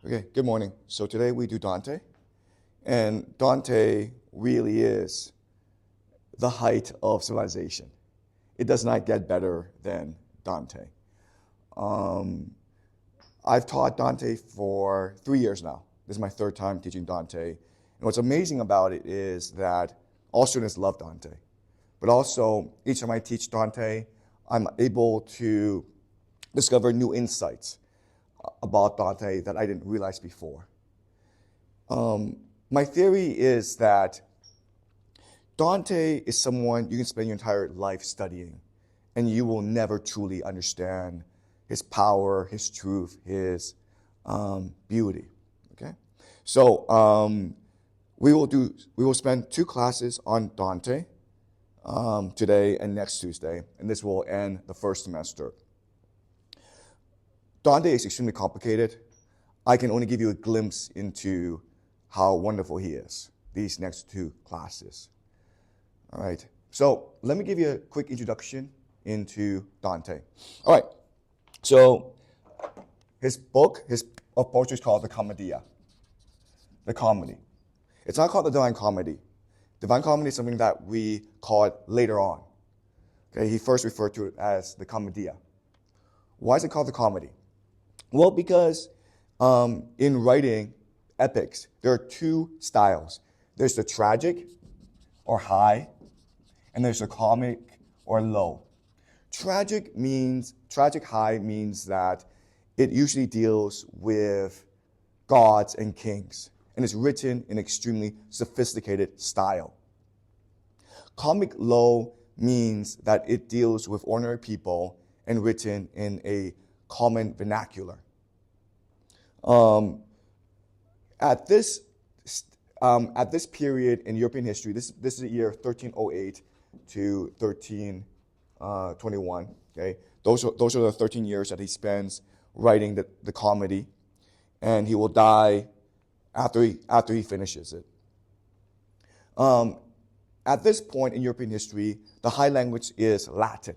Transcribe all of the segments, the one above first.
Okay, good morning. So today we do Dante, and Dante really is the height of civilization. It does not get better than Dante. I've taught Dante for 3 years now. This is my third time teaching Dante. And what's amazing about it is that all students love Dante. But also, each time I teach Dante, I'm able to discover new insights about Dante that I didn't realize before. My theory is that Dante is someone you can spend your entire life studying, and you will never truly understand his power, his truth, his beauty. Okay, so we will spend 2 classes on Dante today and next Tuesday, and this will end the first semester. Dante is extremely complicated. I can only give you a glimpse into how wonderful he is these next 2 classes. All right, so let me give you a quick introduction into Dante. All right, so his book of poetry is called the Commedia, the comedy. It's not called the Divine Comedy. Divine Comedy is something that we call it later on. Okay, he first referred to it as the Commedia. Why is it called the comedy? Well, because in writing epics, there are 2 styles. There's the tragic or high, and there's the comic or low. Tragic high means that it usually deals with gods and kings, and it's written in extremely sophisticated style. Comic low means that it deals with ordinary people and written in a common vernacular. At this period in European history, this is the year 1308 to 1321. Okay, those are the 13 years that he spends writing the comedy, and he will die after he finishes it. At this point in European history, the high language is Latin.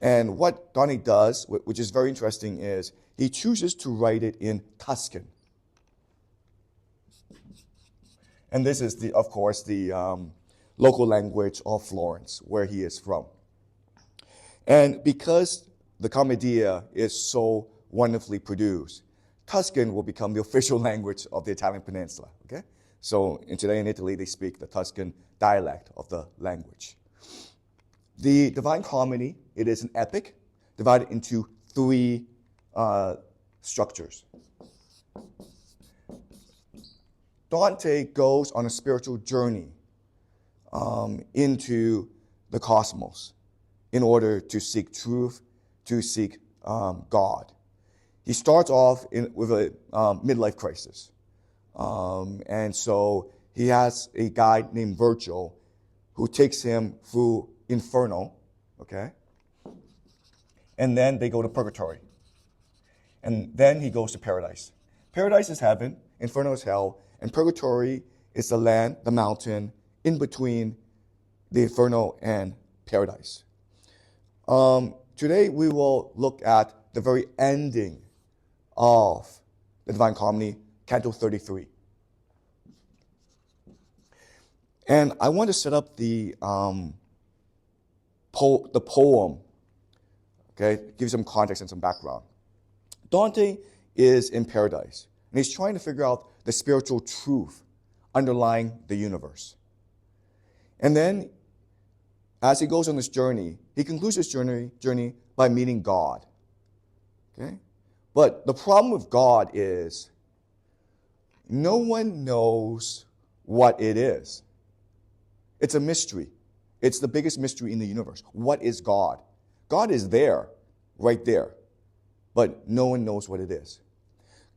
And what Dante does, which is very interesting, is he chooses to write it in Tuscan. And this is, of course, the local language of Florence, where he is from. And because the Commedia is so wonderfully produced, Tuscan will become the official language of the Italian peninsula. Okay? So today in Italy, they speak the Tuscan dialect of the language. The Divine Comedy, it is an epic divided into 3 structures. Dante goes on a spiritual journey into the cosmos in order to seek truth, to seek God. He starts off with a midlife crisis. And so he has a guide named Virgil who takes him through Inferno, okay? And then they go to Purgatory. And then he goes to Paradise. Paradise is heaven, Inferno is hell, and Purgatory is the land, the mountain, in between the Inferno and Paradise. Today we will look at the very ending of the Divine Comedy, Canto 33. And I want to set up the poem, okay, give you some context and some background. Dante is in paradise, and he's trying to figure out the spiritual truth underlying the universe. And then, as he goes on this journey, he concludes his journey by meeting God. Okay? But the problem with God is no one knows what it is. It's a mystery. It's the biggest mystery in the universe. What is God? God is there, right there, but no one knows what it is.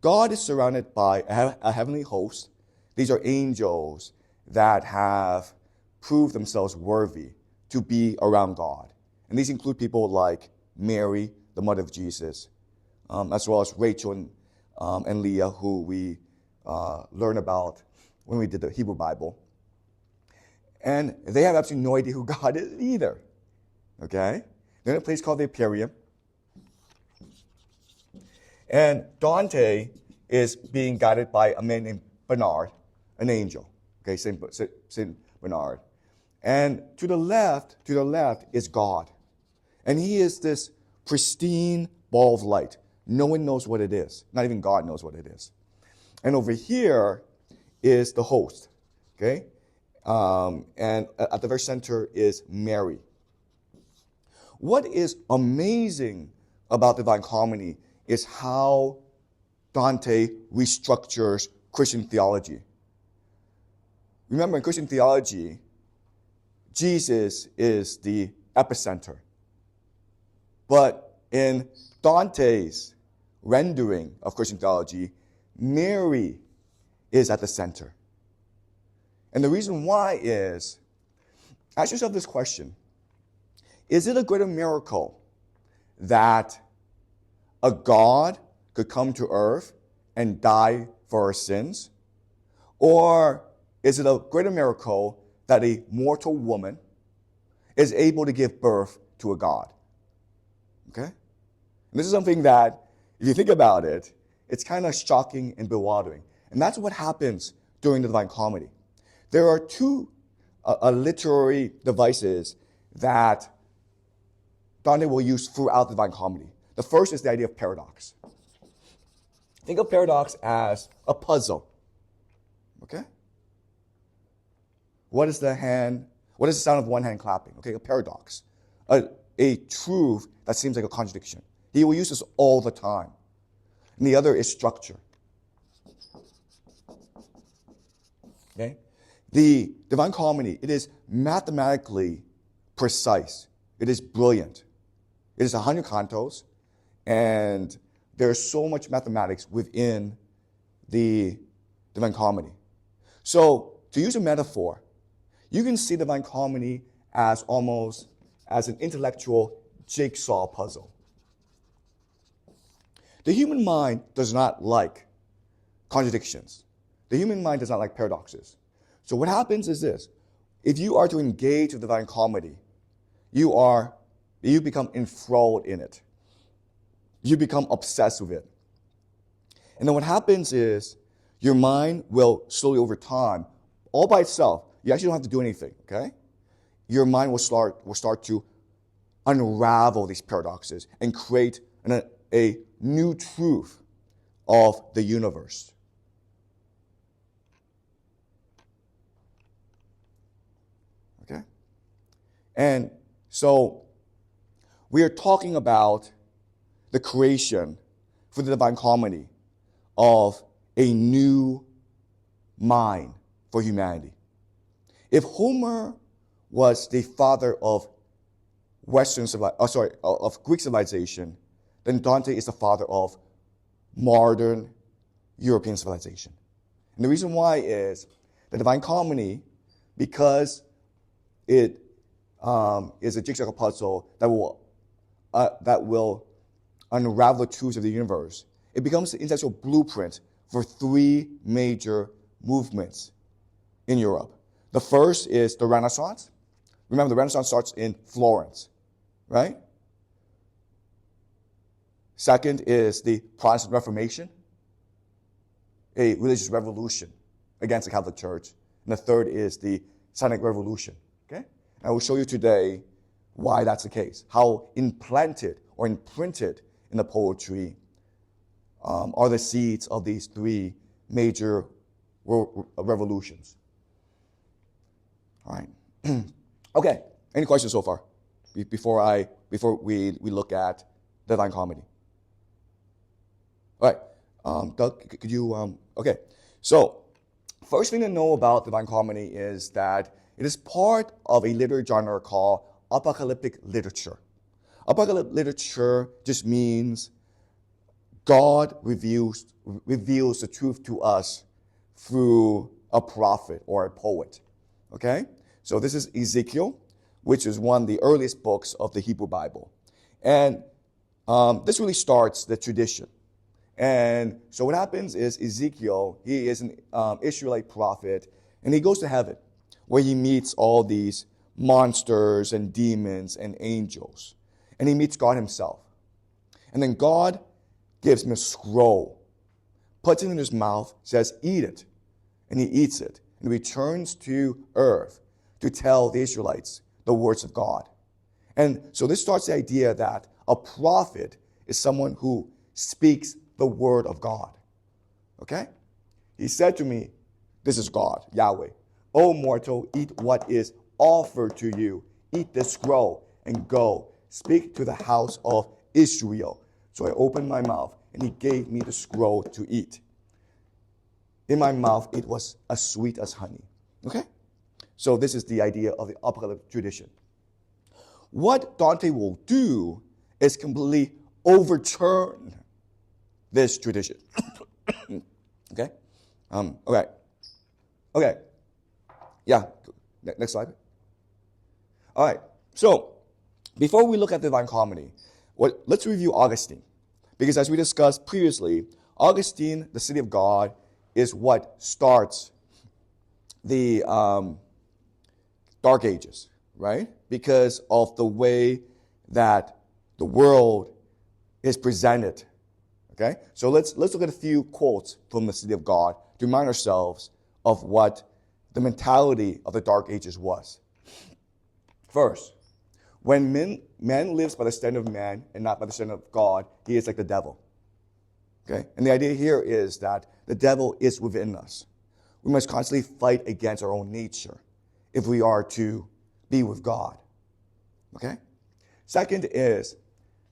God is surrounded by a heavenly host. These are angels that have proved themselves worthy to be around God. And these include people like Mary, the mother of Jesus, as well as Rachel and Leah, who we learn about when we did the Hebrew Bible. And they have absolutely no idea who God is either. Okay? They're in a place called the Empyrean. And Dante is being guided by a man named Bernard, an angel. Okay, Saint Bernard. And to the left is God. And he is this pristine ball of light. No one knows what it is. Not even God knows what it is. And over here is the host. Okay? And at the very center is Mary. What is amazing about Divine Comedy is how Dante restructures Christian theology. Remember, in Christian theology, Jesus is the epicenter. But in Dante's rendering of Christian theology, Mary is at the center. And the reason why is, ask yourself this question. Is it a greater miracle that a God could come to earth and die for our sins? Or is it a greater miracle that a mortal woman is able to give birth to a God? Okay? And this is something that, if you think about it, it's kind of shocking and bewildering. And that's what happens during the Divine Comedy. There are two literary devices that Dante will use throughout the Divine Comedy. The first is the idea of paradox. Think of paradox as a puzzle. Okay? What is the sound of one hand clapping? Okay, a paradox. A truth that seems like a contradiction. He will use this all the time. And the other is structure. Okay? The Divine Comedy, it is mathematically precise. It is brilliant. It is 100 cantos, and there's so much mathematics within the Divine Comedy. So, to use a metaphor, you can see Divine Comedy as almost as an intellectual jigsaw puzzle. The human mind does not like contradictions. The human mind does not like paradoxes. So what happens is this. If you are to engage with Divine Comedy, you become enthralled in it. You become obsessed with it. And then what happens is your mind will slowly over time, all by itself, you actually don't have to do anything, okay? Your mind will start to unravel these paradoxes and create a new truth of the universe. Okay? And so we are talking about the creation for the Divine Comedy of a new mind for humanity. If Homer was the father of of Greek civilization, then Dante is the father of modern European civilization. And the reason why is the Divine Comedy, because it is a jigsaw puzzle that will unravel the truths of the universe, it becomes the intellectual blueprint for three major movements in Europe. The first is the Renaissance. Remember, the Renaissance starts in Florence, right? Second is the Protestant Reformation, a religious revolution against the Catholic Church. And the third is the Scientific Revolution, okay? And I will show you today why that's the case, how implanted or imprinted in the poetry are the seeds of these three major revolutions. All right. Okay. Any questions so far before we look at Divine Comedy? All right. Doug, could you? Okay. So, first thing to know about Divine Comedy is that it is part of a literary genre called Apocalyptic literature. Apocalyptic literature just means God reveals the truth to us through a prophet or a poet. Okay? So this is Ezekiel, which is one of the earliest books of the Hebrew Bible. And this really starts the tradition. And so what happens is Ezekiel, he is an Israelite prophet, and he goes to heaven, where he meets all these monsters and demons and angels. And he meets God himself. And then God gives him a scroll puts it in his mouth, says, eat it. And he eats it and returns to earth to tell the Israelites the words of God. And so this starts the idea that a prophet is someone who speaks the word of God. Okay? He said to me, this is God, Yahweh, O mortal, eat what is offered to you. Eat the scroll and go. Speak to the house of Israel. So I opened my mouth, and he gave me the scroll to eat. In my mouth, it was as sweet as honey. Okay? So this is the idea of the Apocalyptic tradition. What Dante will do is completely overturn this tradition. Okay? Okay. Yeah. Next slide. All right. So, before we look at the Divine Comedy, let's review Augustine. Because as we discussed previously, Augustine, the city of God, is what starts the Dark Ages, right? Because of the way that the world is presented. Okay? So let's look at a few quotes from the city of God to remind ourselves of what the mentality of the Dark Ages was. First, when man lives by the standard of man and not by the standard of God, he is like the devil. Okay? And the idea here is that the devil is within us. We must constantly fight against our own nature if we are to be with God. Okay? Second is,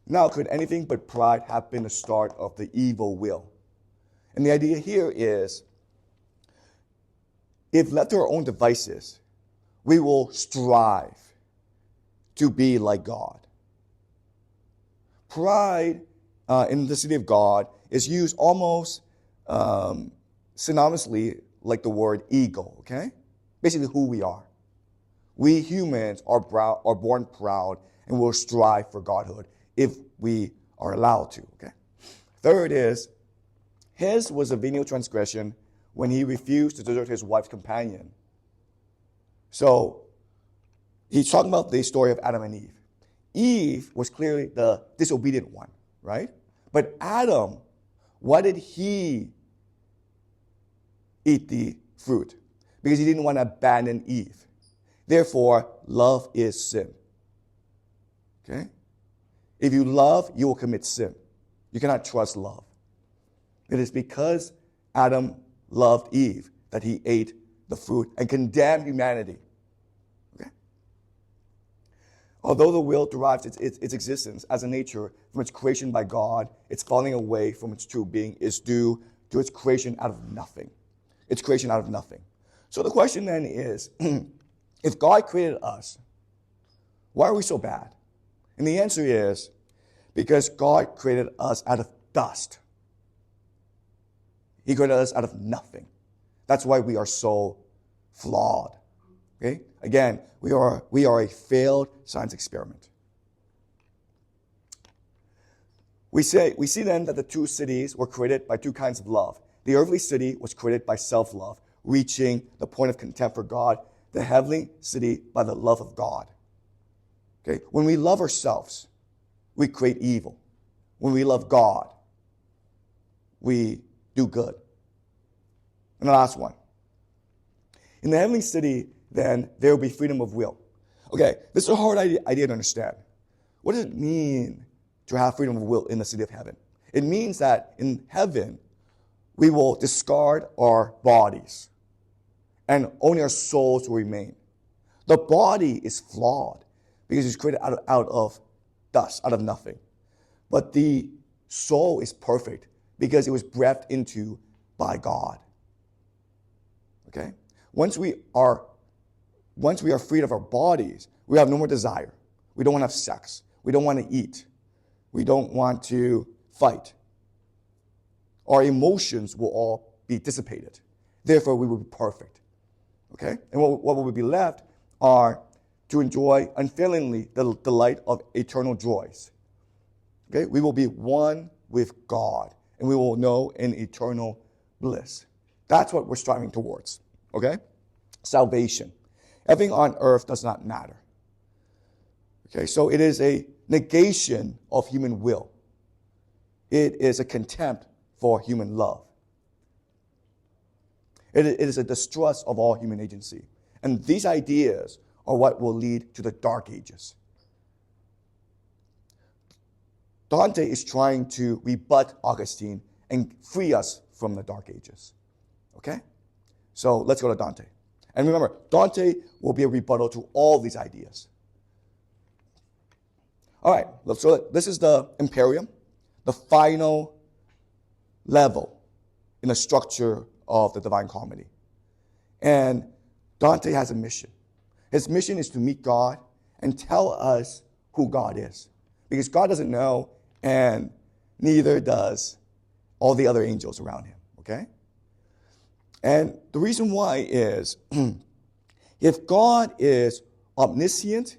now could anything but pride have been the start of the evil will? And the idea here is, if left to our own devices, we will strive to be like God. Pride in the city of God is used almost synonymously like the word ego, okay? Basically who we are. We humans are born proud and will strive for godhood if we are allowed to, okay? Third is, his was a venial transgression when he refused to desert his wife's companion. So, he's talking about the story of Adam and Eve. Eve was clearly the disobedient one, right? But Adam, why did he eat the fruit? Because he didn't want to abandon Eve. Therefore, love is sin. Okay? If you love, you will commit sin. You cannot trust love. It is because Adam loved Eve that he ate the fruit and condemned humanity. Okay? Although the will derives its existence as a nature from its creation by God, its falling away from its true being is due to its creation out of nothing. Its creation out of nothing. So the question then is, if God created us, why are we so bad? And the answer is, because God created us out of dust. He created us out of nothing. That's why we are so flawed. Okay? Again, we are a failed science experiment. We see then that the two cities were created by two kinds of love. The earthly city was created by self-love, reaching the point of contempt for God. The heavenly city by the love of God. Okay? When we love ourselves, we create evil. When we love God, we do good. And the last one. In the heavenly city, then, there will be freedom of will. Okay, this is a hard idea to understand. What does it mean to have freedom of will in the city of heaven? It means that in heaven, we will discard our bodies, and only our souls will remain. The body is flawed because it's created out of dust, out of nothing. But the soul is perfect because it was breathed into by God. Okay? Once we are freed of our bodies, we have no more desire. We don't want to have sex. We don't want to eat. We don't want to fight. Our emotions will all be dissipated. Therefore, we will be perfect. Okay? And what will be left are to enjoy unfailingly the delight of eternal joys. Okay? We will be one with God, and we will know an eternal bliss. That's what we're striving towards. Okay? Salvation. Everything on earth does not matter. Okay? So it is a negation of human will. It is a contempt for human love. It is a distrust of all human agency. And these ideas are what will lead to the Dark Ages. Dante is trying to rebut Augustine and free us from the Dark Ages. Okay? So let's go to Dante. And remember, Dante will be a rebuttal to all these ideas. All right, so this is the Imperium, the final level in the structure of the Divine Comedy. And Dante has a mission. His mission is to meet God and tell us who God is. Because God doesn't know, and neither does all the other angels around him, okay? And the reason why is, if God is omniscient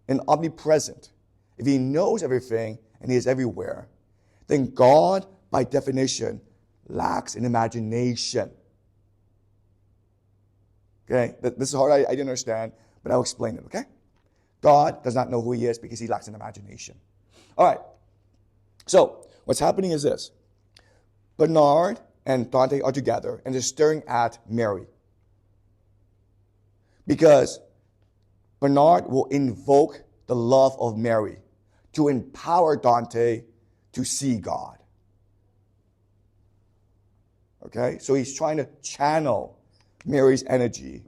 and omnipresent, if he knows everything and he is everywhere, then God, by definition, lacks an imagination. Okay? This is hard, I didn't understand, but I'll explain it, okay? God does not know who he is because he lacks an imagination. All right. So, what's happening is this. Bernard and Dante are together, and they're staring at Mary. Because Bernard will invoke the love of Mary to empower Dante to see God. Okay? So he's trying to channel Mary's energy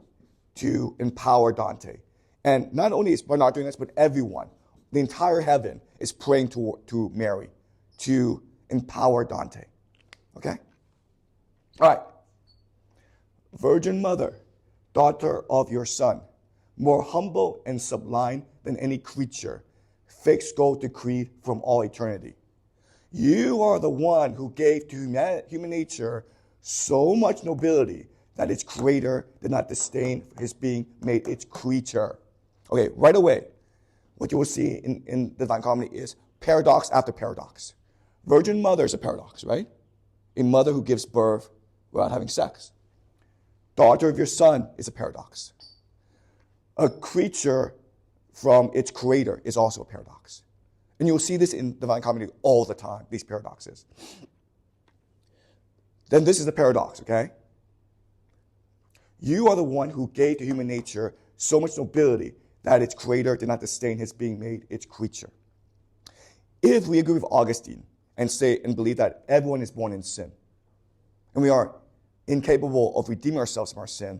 to empower Dante. And not only is Bernard doing this, but everyone, the entire heaven, is praying to Mary to empower Dante. Okay? All right. Virgin Mother, daughter of your Son, more humble and sublime than any creature, fixed gold decreed from all eternity. You are the one who gave to human nature so much nobility that its creator did not disdain his being made its creature. Okay, right away, what you will see in the Divine Comedy is paradox after paradox. Virgin Mother is a paradox, right? A mother who gives birth without having sex. Daughter of your Son is a paradox. A creature from its creator is also a paradox. And you'll see this in Divine Comedy all the time, these paradoxes. Then this is the paradox, okay? You are the one who gave to human nature so much nobility that its creator did not disdain his being made its creature. If we agree with Augustine and say and believe that everyone is born in sin, and we are incapable of redeeming ourselves from our sin,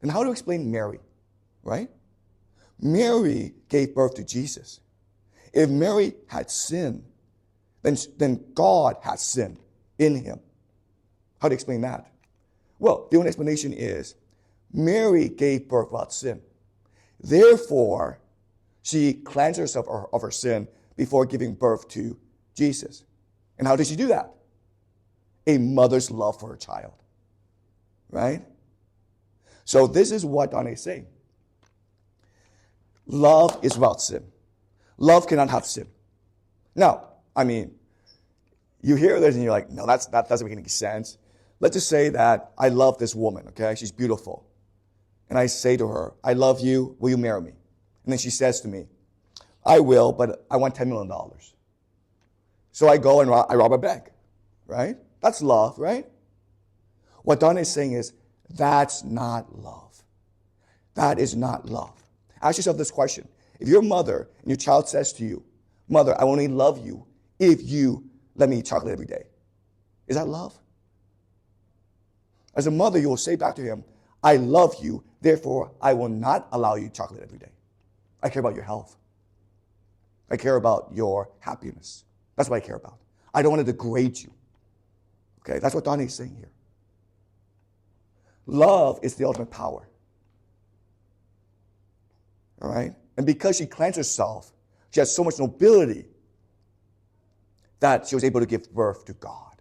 then how to explain Mary, right? Mary gave birth to Jesus. If Mary had sinned, then God has sinned in him. How to explain that? Well, the only explanation is Mary gave birth without sin. Therefore, she cleansed herself of her sin before giving birth to Jesus. And how did she do that? A mother's love for her child. Right? So this is what Dante is saying. Love is without sin. Love cannot have sin. Now, I mean, you hear this and you're like, no, that doesn't make any sense. Let's just say that I love this woman, okay? She's beautiful. And I say to her, I love you, will you marry me? And then she says to me, I will, but I want $10 million. So I go and I rob a bank, right? That's love, right? What Dante is saying is, that's not love. That is not love. Ask yourself this question. If your mother and your child says to you, Mother, I only love you if you let me eat chocolate every day. Is that love? As a mother, you will say back to him, I love you, therefore I will not allow you chocolate every day. I care about your health. I care about your happiness. That's what I care about. I don't want to degrade you. Okay, that's what Dante is saying here. Love is the ultimate power. All right? And because she cleansed herself, she has so much nobility that she was able to give birth to God.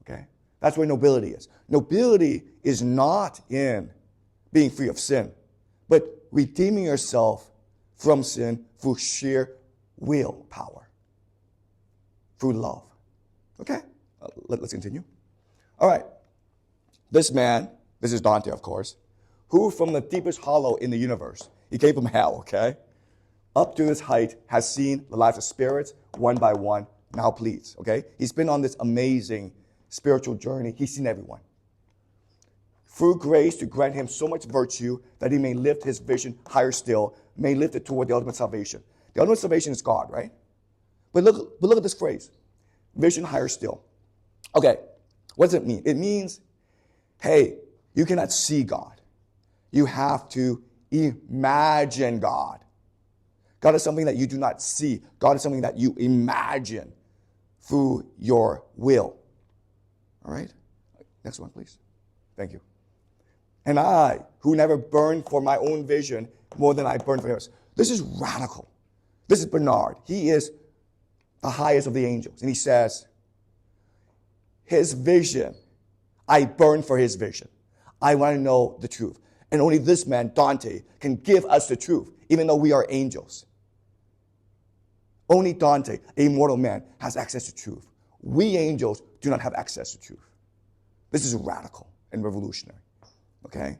Okay? That's where nobility is. Nobility is not in being free of sin, but redeeming yourself from sin through sheer willpower, through love. Okay? Let's continue. All right. This man, this is Dante, of course, who from the deepest hollow in the universe, he came from hell, okay, up to this height, has seen the lives of spirits one by one, now pleads, okay? He's been on this amazing spiritual journey. He's seen everyone. through grace to grant him so much virtue that he may lift his vision higher still, may lift it toward the ultimate salvation. The ultimate salvation is God, right? But look at this phrase, vision higher still. Okay, what does it mean? It means, hey, you cannot see God. You have to imagine God. God is something that you do not see. God is something that you imagine through your will. All right? Next one, please. Thank you. And I, who never burned for my own vision more than I burned for yours. This is radical. This is Bernard. He is the highest of the angels. And he says, his vision, I burn for his vision. I want to know the truth. And only this man, Dante, can give us the truth, even though we are angels. Only Dante, a mortal man, has access to truth. We angels do not have access to truth. This is radical and revolutionary. Okay?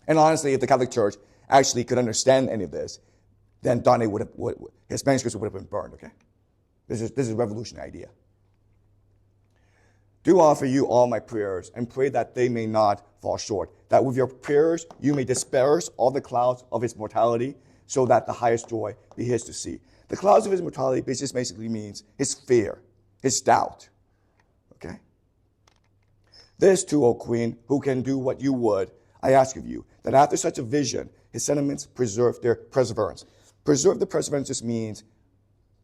And honestly, if the Catholic Church actually could understand any of this, then Dante his manuscripts would have been burned. Okay? This is a revolutionary idea. Do offer you all my prayers, and pray that they may not fall short, that with your prayers you may disperse all the clouds of his mortality, so that the highest joy be his to see. The clouds of his mortality basically means his fear, his doubt. Okay? This too, O Queen, who can do what you would, I ask of you, that after such a vision, his sentiments preserve their perseverance. Preserve the perseverance just means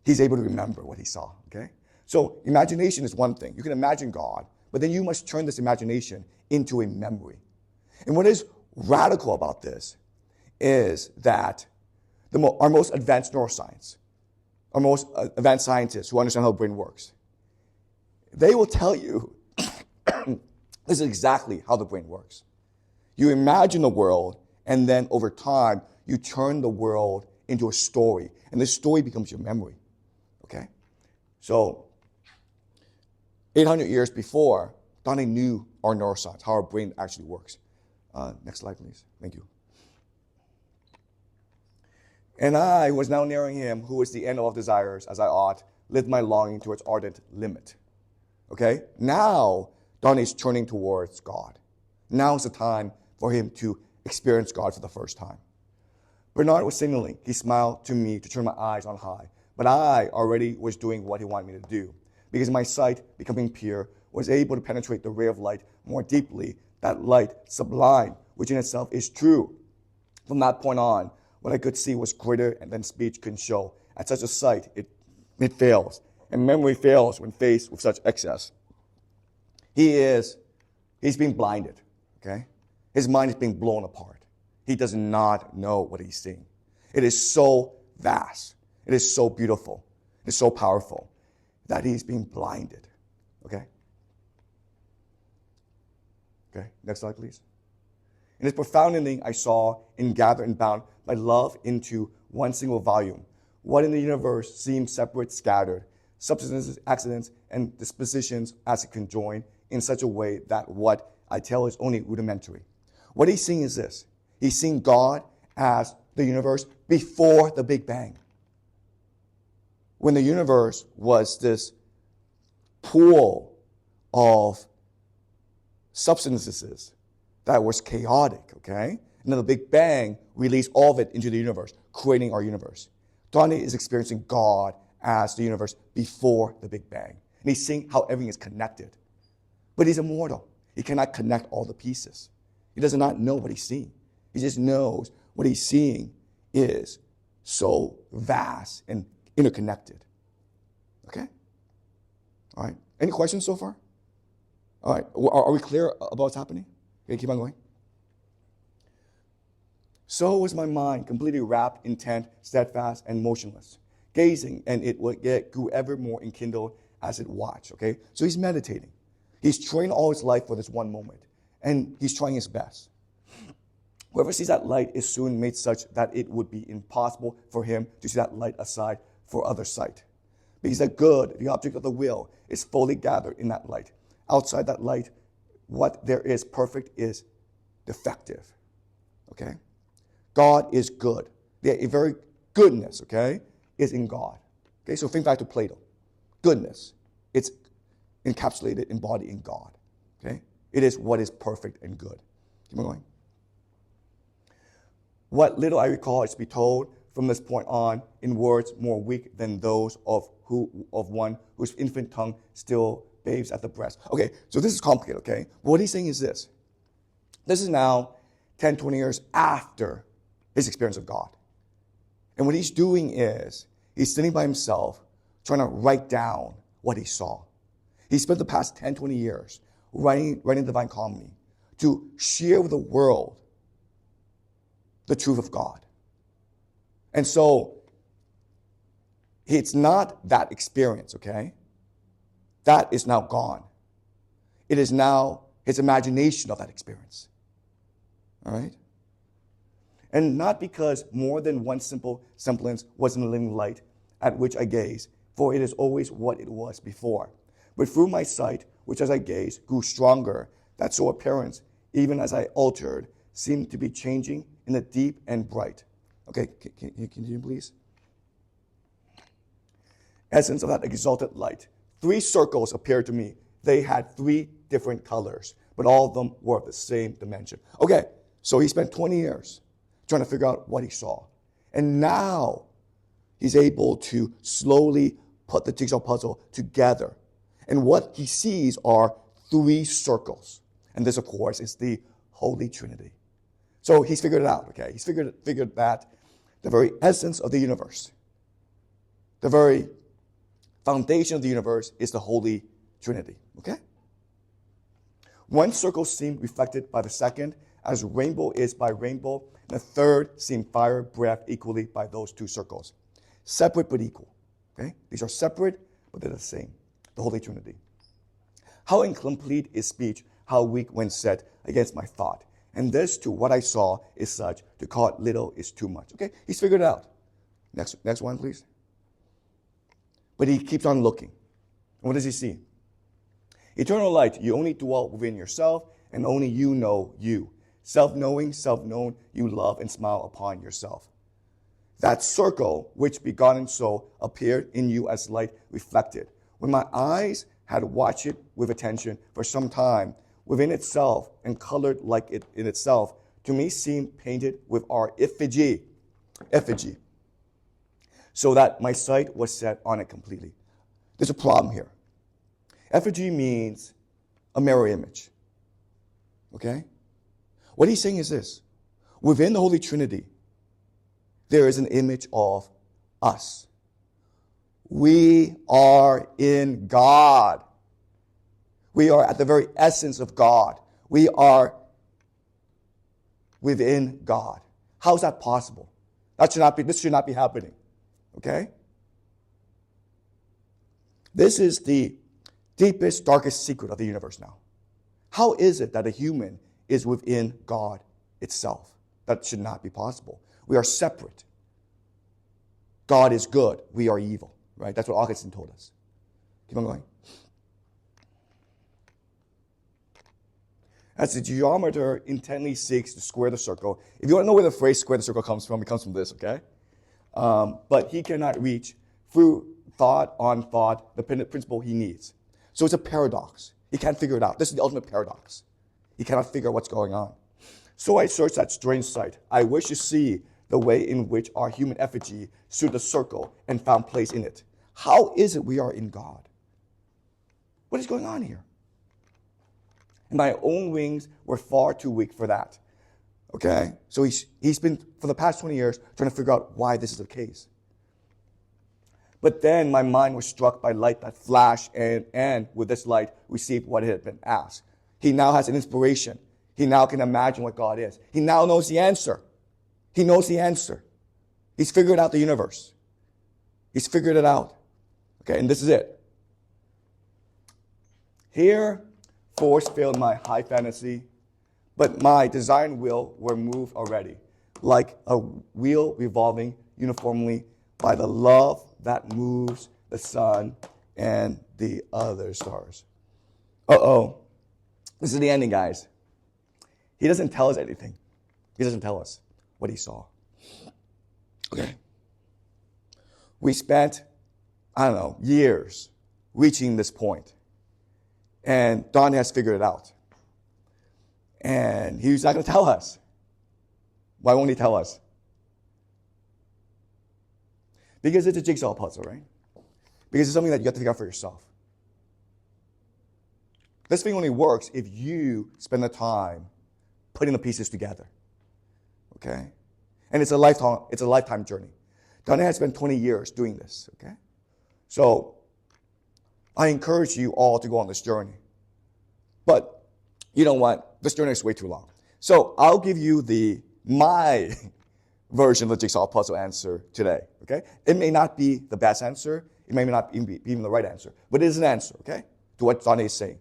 he's able to remember what he saw. Okay? So imagination is one thing. You can imagine God, but then you must turn this imagination into a memory. And what is radical about this is that our most advanced neuroscience, our most advanced scientists who understand how the brain works, they will tell you this is exactly how the brain works. You imagine the world, and then over time, you turn the world into a story, and this story becomes your memory. Okay? So 800 years before, Dante knew our neuroscience, how our brain actually works. Next slide, please. Thank you. And I was now nearing him who is the end of all desires, as I ought, lift my longing to its ardent limit. Okay? Now, Dante is turning towards God. Now is the time for him to experience God for the first time. Bernard was signaling. He smiled to me to turn my eyes on high. But I already was doing what he wanted me to do, because my sight, becoming pure, was able to penetrate the ray of light more deeply, that light sublime, which in itself is true. From that point on, what I could see was greater than speech can show. At such a sight, it fails, and memory fails when faced with such excess. He's being blinded, okay? His mind is being blown apart. He does not know what he's seeing. It is so vast. It is so beautiful. It is so powerful that he's being blinded, okay? Okay, next slide, please. In this profound ending, I saw and gathered and bound my love into one single volume. What in the universe seems separate, scattered, substances, accidents, and dispositions as it conjoin in such a way that what I tell is only rudimentary. What he's seeing is this. He's seeing God as the universe before the Big Bang. When the universe was this pool of substances that was chaotic, okay? And then the Big Bang released all of it into the universe, creating our universe. Dante is experiencing God as the universe before the Big Bang. And he's seeing how everything is connected. But he's immortal. He cannot connect all the pieces. He does not know what he's seeing. He just knows what he's seeing is so vast and interconnected. Okay? All right. Any questions so far? All right. Are we clear about what's happening? Okay, keep on going. So was my mind, completely rapt, intent, steadfast, and motionless, gazing, and it grew ever more enkindled as it watched. Okay? So he's meditating. He's trained all his life for this one moment, and he's trying his best. Whoever sees that light is soon made such that it would be impossible for him to see that light aside for other sight. Because the good, the object of the will, is fully gathered in that light. Outside that light, what there is perfect is defective. Okay? God is good. The very goodness, okay, is in God. Okay, so think back to Plato. Goodness, it's encapsulated, embodied in God. Okay? It is what is perfect and good. Keep on going. What little I recall is to be told from this point on in words more weak than those of one whose infant tongue still babes at the breast. Okay, so this is complicated, okay? What he's saying is this. This is now 10, 20 years after his experience of God. And what he's doing is he's sitting by himself trying to write down what he saw. He spent the past 10, 20 years writing Divine Comedy to share with the world the truth of God. And so it's not that experience, okay? That is now gone. It is now his imagination of that experience. All right? And not because more than one simple semblance was in the living light at which I gaze, for it is always what it was before. But through my sight, which as I gazed grew stronger, that so appearance, even as I altered, seemed to be changing in the deep and bright. Okay, can you continue, please? Essence of that exalted light. 3 circles appeared to me. They had 3 different colors, but all of them were of the same dimension. Okay, so he spent 20 years trying to figure out what he saw. And now he's able to slowly put the jigsaw puzzle together. And what he sees are 3 circles. And this, of course, is the Holy Trinity. So he's figured it out, okay? He's figured that the very essence of the universe, the very foundation of the universe is the Holy Trinity, okay? One circle seemed reflected by the second, as rainbow is by rainbow, and the third seemed fire breathed equally by those 2 circles. Separate but equal, okay? These are separate, but they're the same, the Holy Trinity. How incomplete is speech, how weak when set against my thought. And this, to what I saw, is such, to call it little is too much. Okay, he's figured it out. Next one, please. But he keeps on looking. And what does he see? Eternal light, you only dwell within yourself, and only you know you. Self-knowing, self-known, you love and smile upon yourself. That circle, which begotten soul, appeared in you as light reflected. When my eyes had watched it with attention for some time, within itself and colored like it in itself, to me seemed painted with our effigy, so that my sight was set on it completely. There's a problem here. Effigy means a mirror image, okay? What he's saying is this. Within the Holy Trinity, there is an image of us. We are in God. We are at the very essence of God. We are within God. How is that possible? This should not be happening. Okay? This is the deepest, darkest secret of the universe now. How is it that a human is within God itself? That should not be possible. We are separate. God is good. We are evil. Right? That's what Augustine told us. Keep on going. As the geometer intently seeks to square the circle, if you want to know where the phrase square the circle comes from, it comes from this, okay? But he cannot reach through thought on thought the principle he needs. So it's a paradox. He can't figure it out. This is the ultimate paradox. He cannot figure out what's going on. So I searched that strange sight. I wish to see the way in which our human effigy stood the circle and found place in it. How is it we are in God? What is going on here? And my own wings were far too weak for that. Okay? So he's been, for the past 20 years, trying to figure out why this is the case. But then my mind was struck by light that flashed, and with this light, received what had been asked. He now has an inspiration. He now can imagine what God is. He now knows the answer. He knows the answer. He's figured out the universe. He's figured it out. Okay, and this is it. Here, force failed my high fantasy, but my desire and will were moved already, like a wheel revolving uniformly by the love that moves the sun and the other stars. Uh-oh. This is the ending, guys. He doesn't tell us anything. He doesn't tell us what he saw. Okay. We spent, years reaching this point. And Dante has figured it out. And he's not going to tell us. Why won't he tell us? Because it's a jigsaw puzzle, right? Because it's something that you have to figure out for yourself. This thing only works if you spend the time putting the pieces together. Okay? And it's a lifetime journey. Dante has spent 20 years doing this, okay? So I encourage you all to go on this journey. But you know what? This journey is way too long. So I'll give you my version of the jigsaw puzzle answer today, okay? It may not be the best answer. It may not even be the right answer. But it is an answer, okay, to what Dante is saying.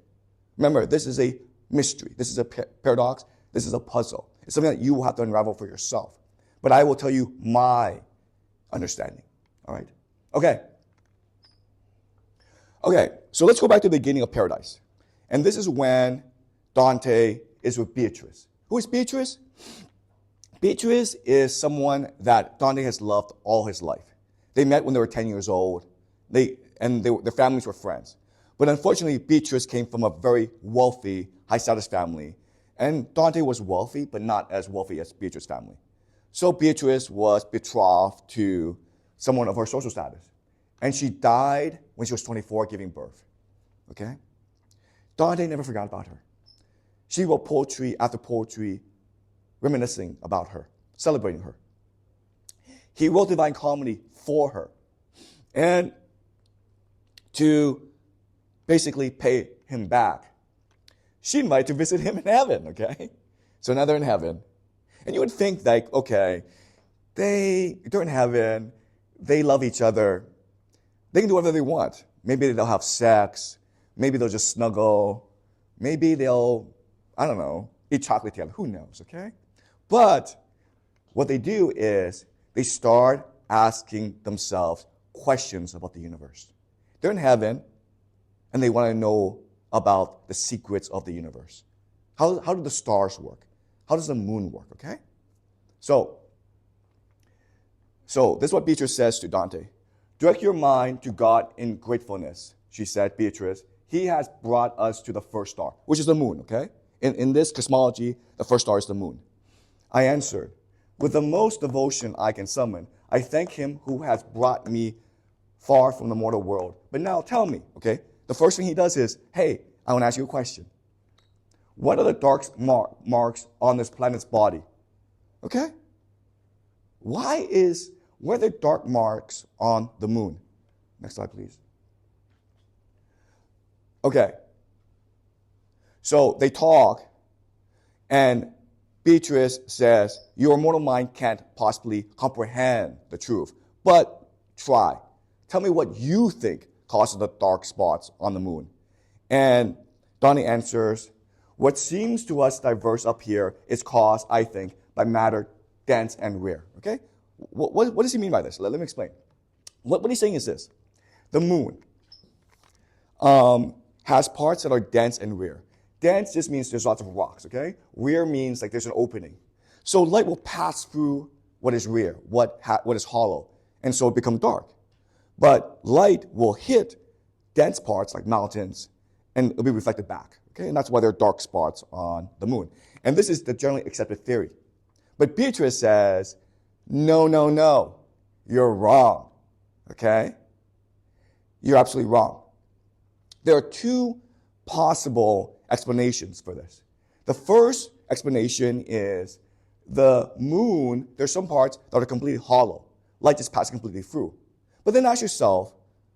Remember, this is a mystery. This is a paradox. This is a puzzle. It's something that you will have to unravel for yourself. But I will tell you my understanding, all right? Okay, so let's go back to the beginning of Paradise. And this is when Dante is with Beatrice. Who is Beatrice? Beatrice is someone that Dante has loved all his life. They met when they were 10 years old. Their families were friends. But unfortunately, Beatrice came from a very wealthy, high-status family. And Dante was wealthy, but not as wealthy as Beatrice's family. So Beatrice was betrothed to someone of her social status. And she died when she was 24, giving birth. Okay? Dante never forgot about her. She wrote poetry after poetry, reminiscing about her, celebrating her. He wrote Divine Comedy for her. And to basically pay him back, she invited to visit him in heaven, okay? So now they're in heaven. And you would think, like, okay, they're in heaven, they love each other, they can do whatever they want. Maybe they'll have sex, maybe they'll just snuggle, maybe they'll, I don't know, eat chocolate together, who knows, okay? But what they do is they start asking themselves questions about the universe. They're in heaven, and they want to know about the secrets of the universe. How do the stars work? How does the moon work, okay? So this is what Beatrice says to Dante. Direct your mind to God in gratefulness, she said, Beatrice. He has brought us to the first star, which is the moon, okay? In this cosmology, the first star is the moon. I answered, with the most devotion I can summon, I thank him who has brought me far from the mortal world. But now tell me, okay? The first thing he does is, hey, I want to ask you a question. What are the dark marks on this planet's body? Okay? Where are the dark marks on the moon? Next slide, please. Okay. So they talk, and Beatrice says, your mortal mind can't possibly comprehend the truth, but try. Tell me what you think causes the dark spots on the moon. And Dante answers, what seems to us diverse up here is caused, I think, by matter dense and rare. Okay? What does he mean by this? Let me explain. What he's saying is this. The moon has parts that are dense and rare. Dense just means there's lots of rocks, okay? Rare means like there's an opening. So light will pass through what is rare, what is hollow, and so it becomes dark. But light will hit dense parts like mountains, and it'll be reflected back. Okay? And that's why there are dark spots on the moon. And this is the generally accepted theory. But Beatrice says, no, you're wrong. Okay? You're absolutely wrong. There are two possible explanations for this. The first explanation is the moon, there's some parts that are completely hollow. Light just passes completely through. But then ask yourself,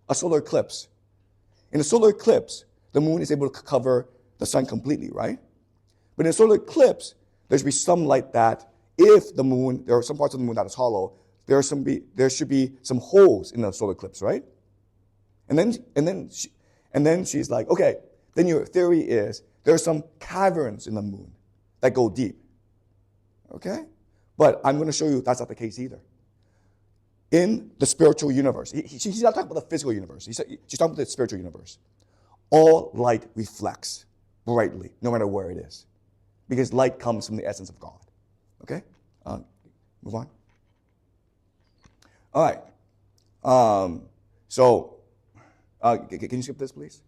a solar eclipse. In a solar eclipse, the moon is able to cover the sun completely, right? But in a solar eclipse, there should be some light that if the moon, there are some parts of the moon that is hollow, there should be some holes in the solar eclipse, right? And then she's like, okay, then your theory is there are some caverns in the moon that go deep. Okay? But I'm going to show you that's not the case either. In the spiritual universe, she's not talking about the physical universe. She's talking about the spiritual universe. All light reflects brightly, no matter where it is, because light comes from the essence of God. Okay? Move on. All right. Can you skip this, please?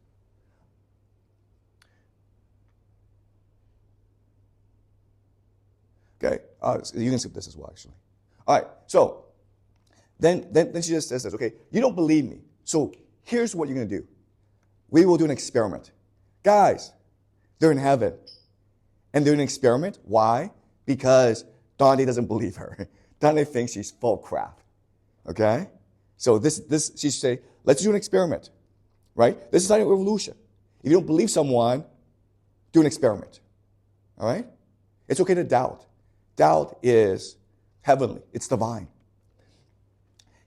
Okay, you can skip this as well, actually. All right, so then she just says this, okay, you don't believe me, so here's what you're going to do. We will do an experiment. Guys, they're in heaven, and they're doing an experiment. Why? Because Dante doesn't believe her. Dante thinks she's full of crap, okay? So she say, let's do an experiment, right? This is scientific revolution. If you don't believe someone, do an experiment, all right? It's okay to doubt. Doubt is heavenly. It's divine.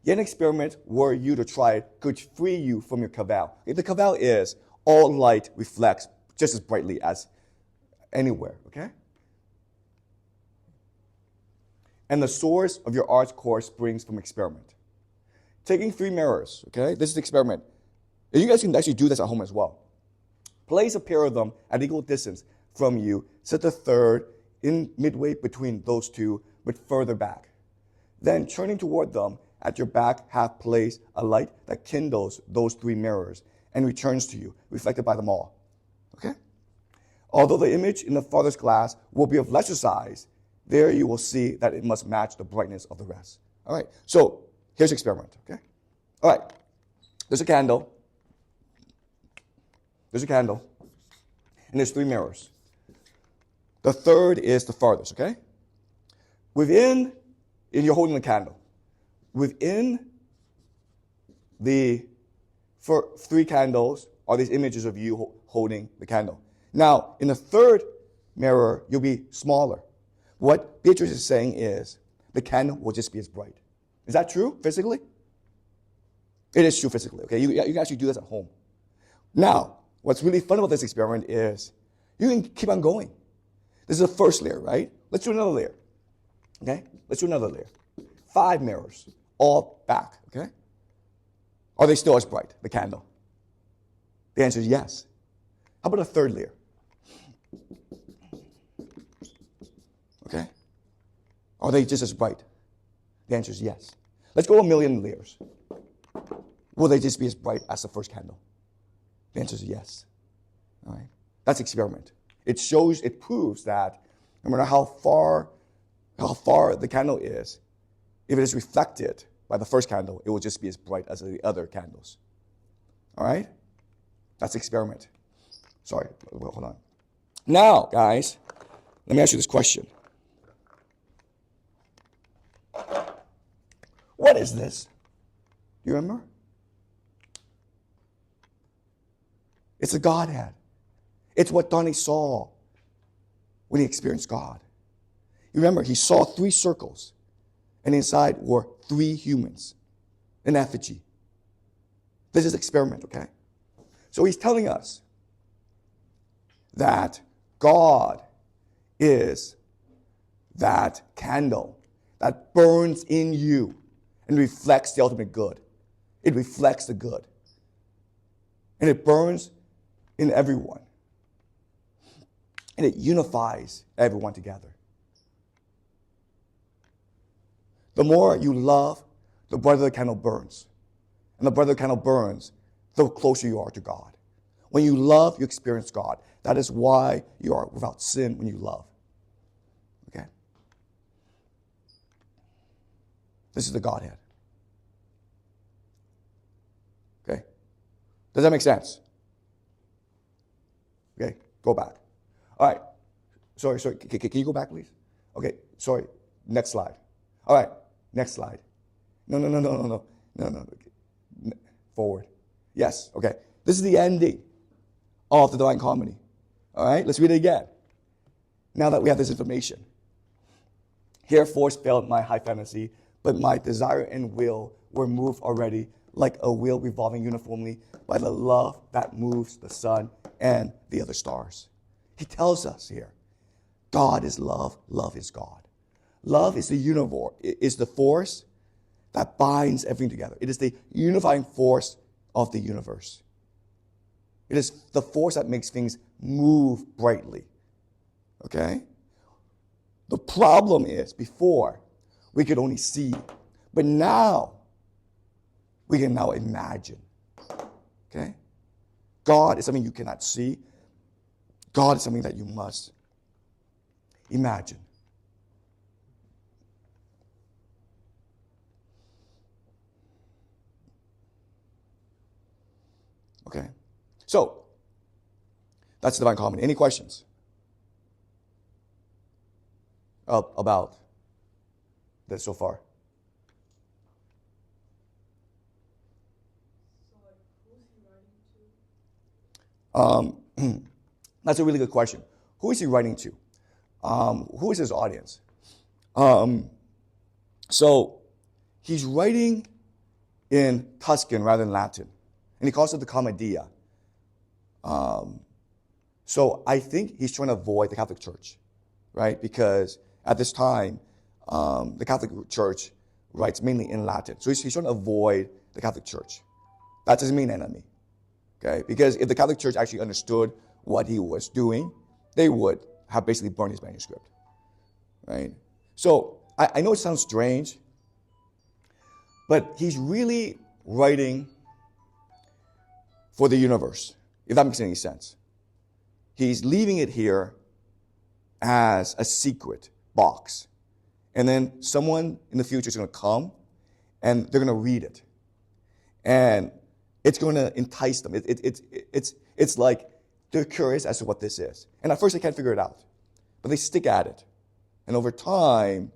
Yet an experiment were you to try it could free you from your cavil. The cavil is all light reflects just as brightly as anywhere, okay? And the source of your art's course springs from experiment. Taking 3 mirrors, okay? This is the experiment. And you guys can actually do this at home as well. Place a pair of them at equal distance from you. Set the third in midway between those two, but further back. Then, turning toward them, at your back half place a light that kindles those 3 mirrors and returns to you, reflected by them all. Okay? Although the image in the farthest glass will be of lesser size, there you will see that it must match the brightness of the rest. All right, so here's the experiment, okay? All right, there's a candle. There's a candle, and there's 3 mirrors. The third is the farthest, okay? And you're holding the candle. Within the 3 candles are these images of you holding the candle. Now, in the third mirror, you'll be smaller. What Beatrice is saying is the candle will just be as bright. Is that true physically? It is true physically, okay? You can actually do this at home. Now, what's really fun about this experiment is you can keep on going. This is the first layer, right? Let's do another layer, okay? Let's do another layer. 5 mirrors, all back, okay? Are they still as bright, the candle? The answer is yes. How about a third layer? Okay? Are they just as bright? The answer is yes. Let's go 1,000,000 layers. Will they just be as bright as the first candle? The answer is yes. All right? That's experiment. It proves that no matter how far the candle is, if it is reflected by the first candle, it will just be as bright as the other candles. All right? That's experiment. Sorry, well, hold on. Now, guys, let me ask you this question. What is this? Do you remember? It's the Godhead. It's what Dante saw when he experienced God. You remember, he saw 3 circles, and inside were 3 humans, an effigy. This is experiment, okay? So he's telling us that God is that candle that burns in you and reflects the ultimate good. It reflects the good. And it burns in everyone. And it unifies everyone together. The more you love, the brighter the candle burns. And the brighter the candle burns, the closer you are to God. When you love, you experience God. That is why you are without sin when you love. Okay? This is the Godhead. Okay? Does that make sense? Okay, go back. All right. Sorry. Can you go back, please? Okay, sorry. Next slide. All right, next slide. No. Forward. Yes, okay. This is the ending of the Divine Comedy. All right, let's read it again. Now that we have this information. Here force failed my high fantasy, but my desire and will were moved already, like a wheel revolving uniformly by the love that moves the sun and the other stars. He tells us here, God is love, love is God. Love is the universe, is the force that binds everything together. It is the unifying force of the universe. It is the force that makes things move brightly. Okay? The problem is, before, we could only see, but now, we can now imagine. Okay? God is something you cannot see. God is something that you must imagine. Okay? So, that's the Divine Comedy. Any questions about this so far? That's a really good question. Who is he writing to? Who is his audience? So he's writing in Tuscan rather than Latin, and he calls it the Commedia. So I think he's trying to avoid the Catholic Church, right? Because at this time, the Catholic Church writes mainly in Latin. So he's trying to avoid the Catholic Church. That's his main enemy. Okay, because if the Catholic Church actually understood what he was doing, they would have basically burned his manuscript, right? So I know it sounds strange, but he's really writing for the universe, if that makes any sense. He's leaving it here as a secret box, and then someone in the future is going to come, and they're going to read it, and it's going to entice them. It's like they're curious as to what this is. And at first they can't figure it out. But they stick at it. And over time,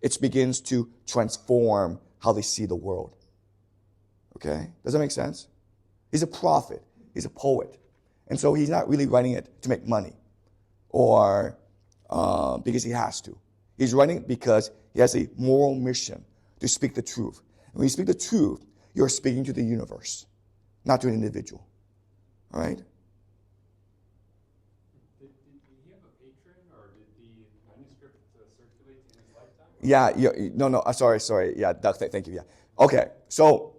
it begins to transform how they see the world. Okay? Does that make sense? He's a prophet. He's a poet. And so he's not really writing it to make money or because he has to. He's writing it because he has a moral mission to speak the truth. And when you speak the truth, you're speaking to the universe, not to an individual. All right? Did he have a patron, or did the manuscript circulate in his lifetime? Yeah, no, sorry. Yeah, Doug, thank you, yeah. Okay, so,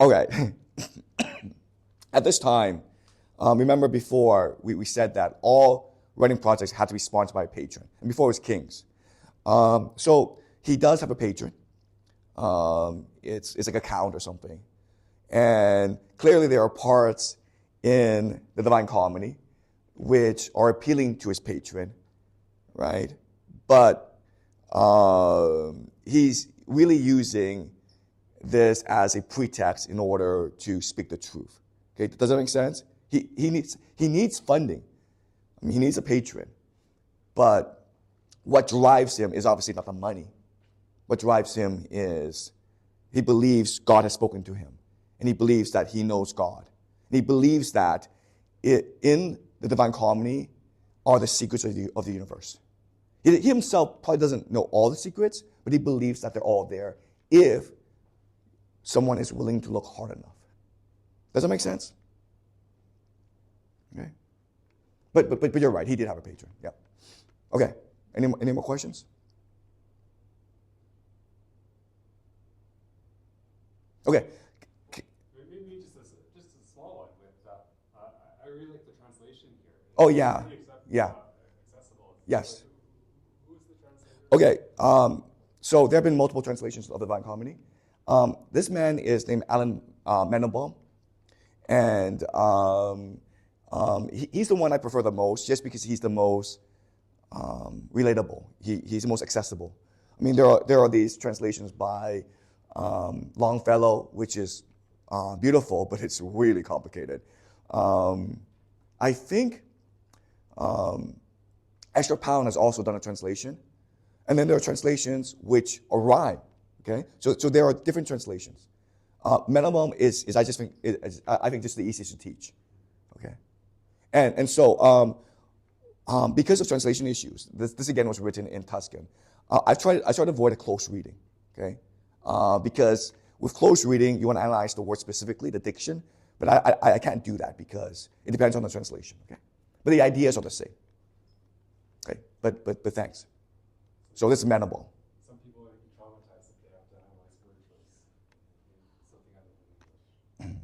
okay. At this time, remember before we said that all writing projects had to be sponsored by a patron, and before it was kings. So he does have a patron. It's like a count or something. And clearly there are parts in the Divine Comedy which are appealing to his patron, right? But he's really using this as a pretext in order to speak the truth. Okay, does that make sense? He needs funding. I mean, he needs a patron. But what drives him is obviously not the money. What drives him is he believes God has spoken to him. And he believes that he knows God. And he believes that in the Divine Comedy are the secrets of the universe. He himself probably doesn't know all the secrets, but he believes that they're all there if someone is willing to look hard enough. Does that make sense? Okay. But you're right, he did have a patron. Yeah. Okay. Any more questions? Okay. Maybe just a small one with I really like the translation here. Oh yeah. Yeah. Accessible. Yes. Who's the translator? Okay. So there have been multiple translations of the Divine Comedy. This man is named Alan Mendenbaum, and he's the one I prefer the most, just because he's the most relatable. He's the most accessible. I mean, there are these translations by Longfellow, which is beautiful, but it's really complicated. I think Ezra Pound has also done a translation, and then there are translations which are rhyme. Okay, so there are different translations. Mendenbaum is I think just the easiest to teach. Okay, and so because of translation issues, this again was written in Tuscan. I try to avoid a close reading. Okay. Because with close reading, you want to analyze the word specifically, the diction, but I can't do that because it depends on the translation. Okay, but the ideas are the same. Okay, but thanks. So this is Mendenbaum. Some people are traumatized if they have to analyze word choice in something other than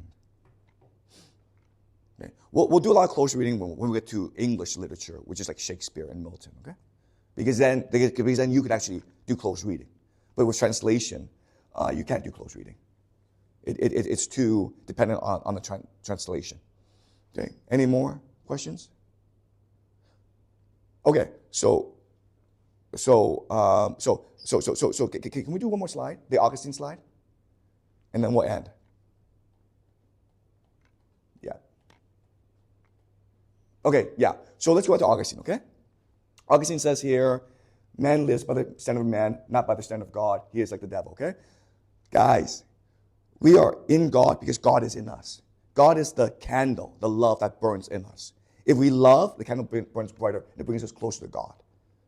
English. Okay, we'll do a lot of close reading when we get to English literature, which is like Shakespeare and Milton. Okay, because then you could actually do close reading, but with translation. You can't do close reading. It's too dependent on the translation. Okay. Any more questions? Okay. So can we do one more slide? The Augustine slide, and then we'll end. Okay, yeah. So let's go to Augustine, okay? Augustine says here, man lives by the standard of man, not by the standard of God. He is like the devil, okay? Guys, we are in God because God is in us. God is the candle, the love that burns in us. If we love, the candle burns brighter, and it brings us closer to God,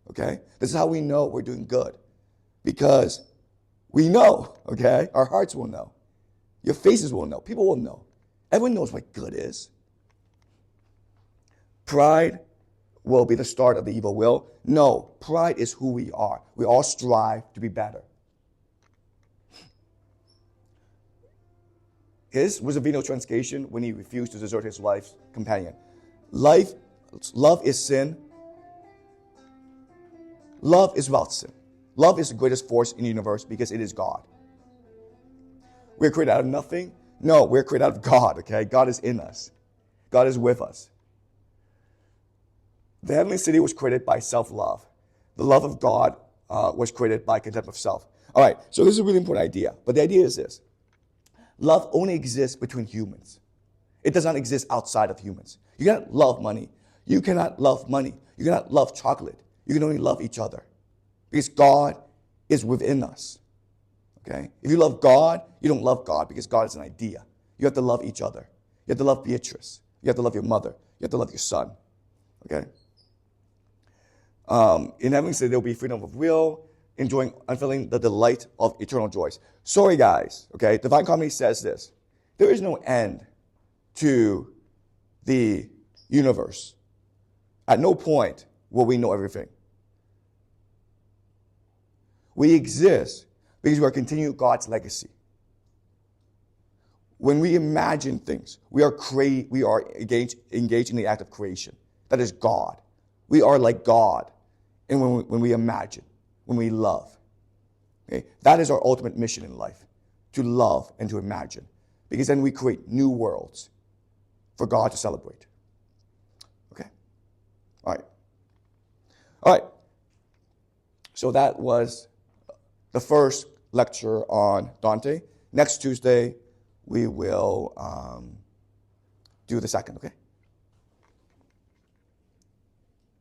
okay? This is how we know we're doing good. Because we know, okay? Our hearts will know. Your faces will know. People will know. Everyone knows what good is. Pride will be the start of the evil will. No, pride is who we are. We all strive to be better. His was a venial transgression when he refused to desert his wife's companion. Love is sin. Love is without sin. Love is the greatest force in the universe because it is God. We're created out of nothing. No, we're created out of God, okay? God is in us. God is with us. The heavenly city was created by self-love. The love of God was created by contempt of self. All right, so this is a really important idea. But the idea is this. Love only exists between humans. It does not exist outside of humans. You cannot love money. You cannot love money. You cannot love chocolate. You can only love each other. Because God is within us. Okay? If you love God, you don't love God because God is an idea. You have to love each other. You have to love Beatrice. You have to love your mother. You have to love your son. Okay? In heaven, there will be freedom of will, enjoying, unfailing the delight of eternal joys. Sorry, guys. Okay? Divine Comedy says this. There is no end to the universe. At no point will we know everything. We exist because we are continuing God's legacy. When we imagine things, we are engaged in the act of creation. That is God. We are like God. And when we imagine, when we love. Okay? That is our ultimate mission in life, to love and to imagine. Because then we create new worlds for God to celebrate. Okay? All right. All right. So that was the first lecture on Dante. Next Tuesday, we will do the second, okay?